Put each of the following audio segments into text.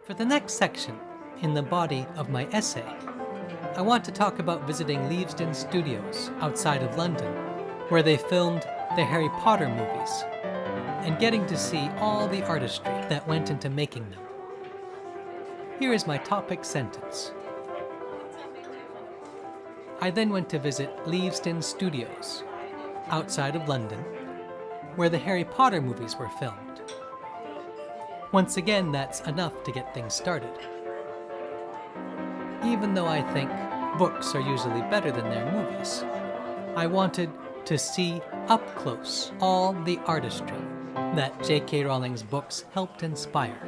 For the next section, in the body of my essay, I want to talk about visiting Leavesden Studios outside of London, where they filmed the Harry Potter movies, and getting to see all the artistry that went into making them. Here is my topic sentence. I then went to visit Leavesden Studios, outside of London, where the Harry Potter movies were filmed. Once again, that's enough to get things started. Even though I think books are usually better than their movies, I wanted to see up close all the artistry that J.K. Rowling's books helped inspire.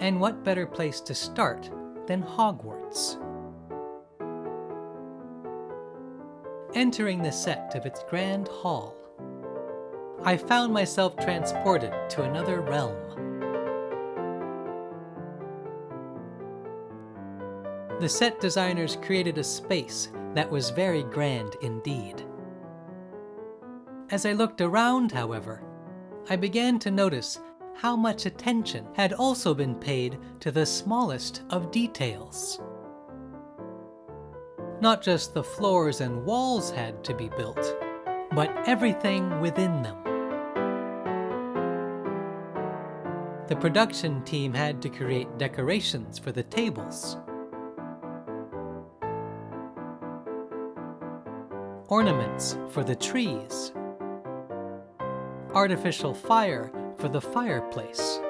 And what better place to start than Hogwarts? Entering the set of its grand hall, I found myself transported to another realm. The set designers created a space that was very grand indeed. As I looked around, however, I began to notice how much attention had also been paid to the smallest of details. Not just the floors and walls had to be built, but everything within them. The production team had to create decorations for the tables, ornaments for the trees, artificial fire for the fireplace.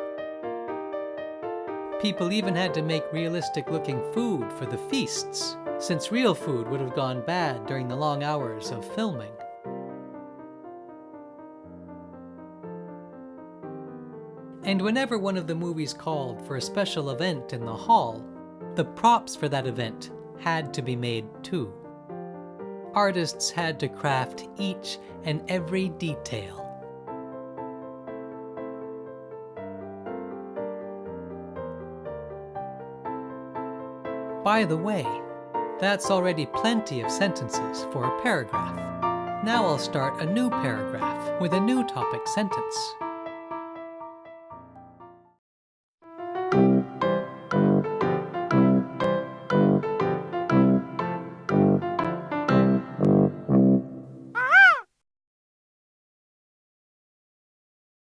People even had to make realistic-looking food for the feasts, since real food would have gone bad during the long hours of filming. And whenever one of the movies called for a special event in the hall, the props for that event had to be made too. Artists had to craft each and every detail. By the way, that's already plenty of sentences for a paragraph. Now I'll start a new paragraph with a new topic sentence.